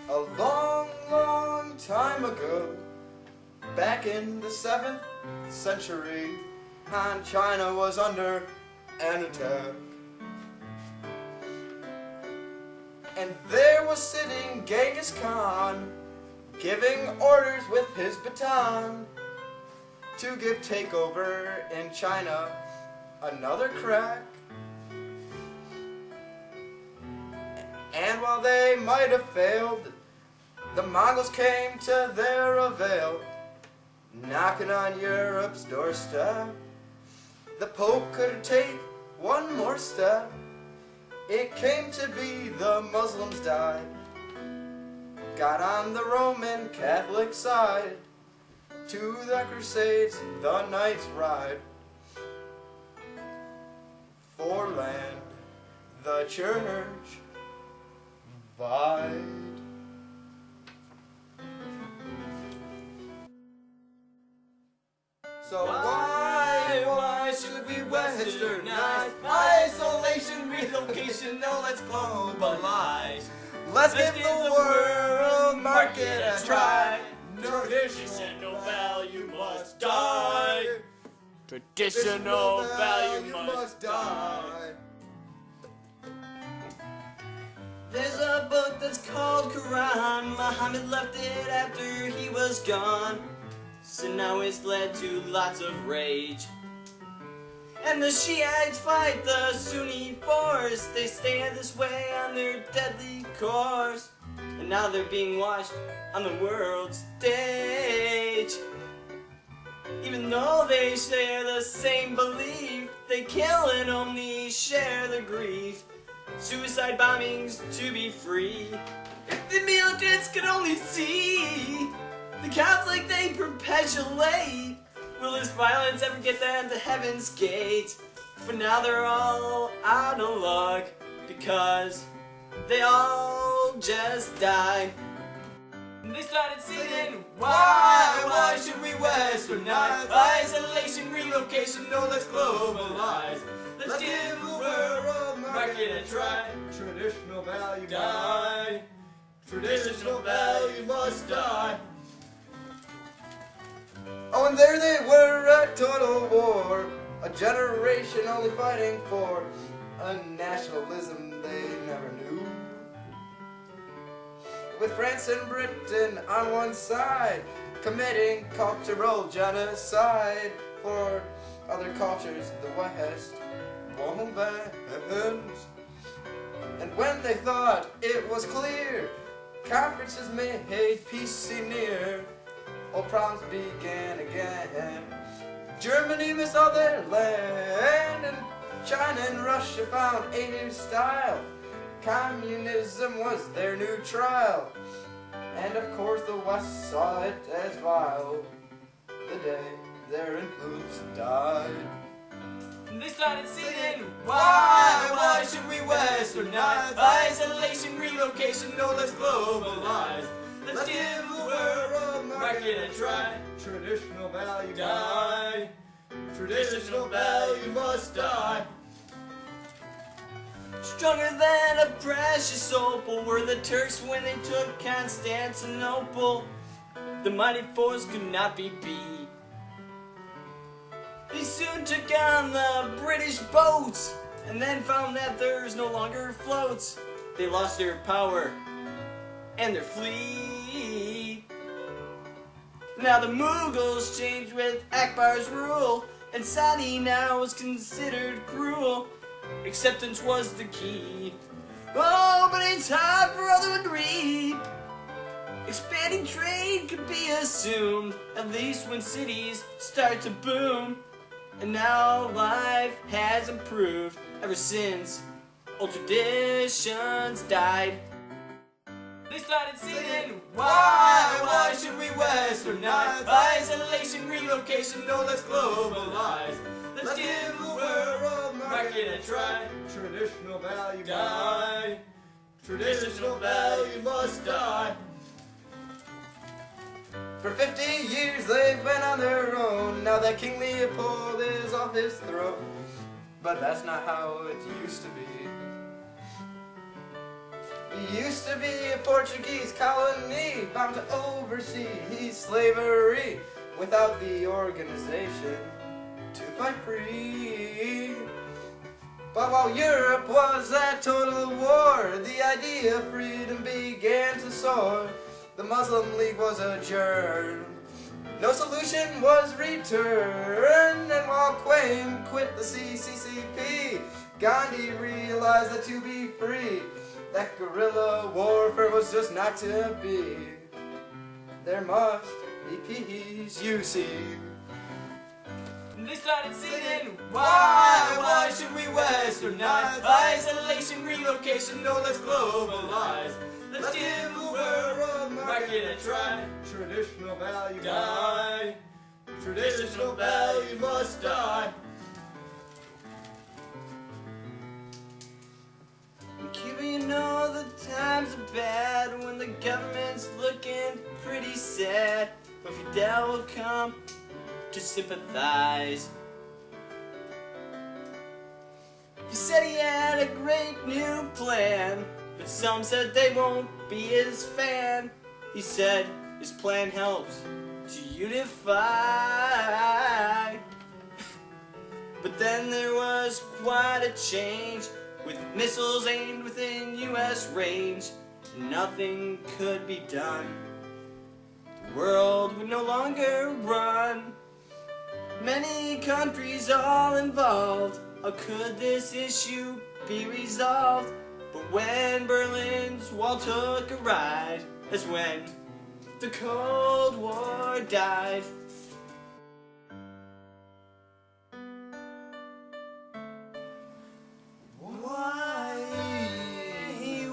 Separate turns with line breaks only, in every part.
A long, long time ago, back in the 7th century, and China was under an attack. And there was sitting Genghis Khan, giving orders with his baton to give takeover in China another crack. And while they might have failed, the Mongols came to their avail, knocking on Europe's doorstep. The Pope couldn't take one more step. It came to be the Muslims died, got on the Roman Catholic side. To the Crusades the knights ride, for land the church vied. So why should we westernize? Isolation, relocation, no, let's globalize. Let's give the world market a try.
Traditional value must die. Traditional value must die.
There's a book that's called Quran. Muhammad left it after he was gone, so now it's led to lots of rage. And the Shiites fight the Sunni force. They stand this way on their deadly course, and now they're being watched on the world stage. Even though they share the same belief, they kill and only share the grief. Suicide bombings to be free. If the militants could only see the conflict they perpetuate, will this violence ever get them to heaven's gate? But now they're all out of luck, because they all just died. They started singing, why should we westernize? Isolation, relocation, no, let's globalize. Let's give the world market a try.
Traditional value
Die. Traditional value must die.
Oh, and there they were at total war, a generation only fighting for a nationalism they never knew. With France and Britain on one side, committing cultural genocide for other cultures the West won't bend. And when they thought it was clear, conferences made peace seem near, old problems began again. Germany missed all their land, and China and Russia found a new style. Communism was their new trial, and of course the West saw it as vile the day their influence died.
And they started singing, why should we westernize? Isolation, relocation, no, let's globalize. Let's give the world market a try.
Traditional value
Die. Traditional value must die. Stronger than a precious opal were the Turks when they took Constantinople. The mighty force could not be beat. They soon took on the British boats, and then found that there's no longer floats. They lost their power and their fleet. Now the Mughals changed with Akbar's rule, and Saudi now was considered cruel. Acceptance was the key. Oh, but it's hard for other to read. Expanding trade could be assumed, at least when cities start to boom. And now life has improved ever since old traditions died. They started singing, why should we westernize? Isolation, relocation, no, let's globalize. Let's give the world market a try.
Traditional value
Die. Traditional value must die.
For 50 years they've been on their own. Now that King Leopold is off his throne. But that's not how it used to be. It used to be a Portuguese colony bound to oversee slavery without the organization to fight free. But while Europe was at total war, the idea of freedom began to soar. The Muslim League was adjourned. No solution was returned, and while Quayne quit the CCCP, Gandhi realized that to be free, that guerrilla warfare was just not to be. There must be peace, you see.
They started singing, why should we westernize? Isolation, relocation, no, let's globalize. Let's give the world market a try.
Traditional value
Die. Traditional value must die. Cuba, you know the times are bad when the government's looking pretty sad. But Fidel will come to sympathize. He said he had a great new plan, but some said they won't be his fan. He said his plan helps to unify. But then there was quite a change, with missiles aimed within US range. Nothing could be done. The world would no longer run. Many countries all involved. How could this issue be resolved? But when Berlin's wall took a ride, that's when the Cold War died.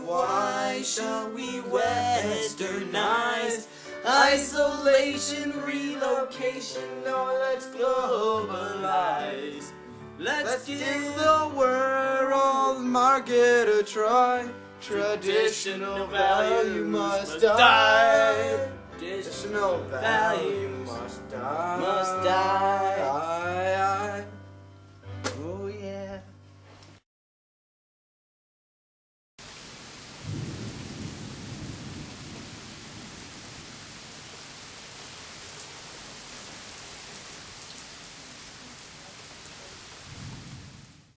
Why shall we westernize? Isolation, relocation, no, let's globalize. Let's give
the world market a try. Traditional value must die.
Traditional value must die.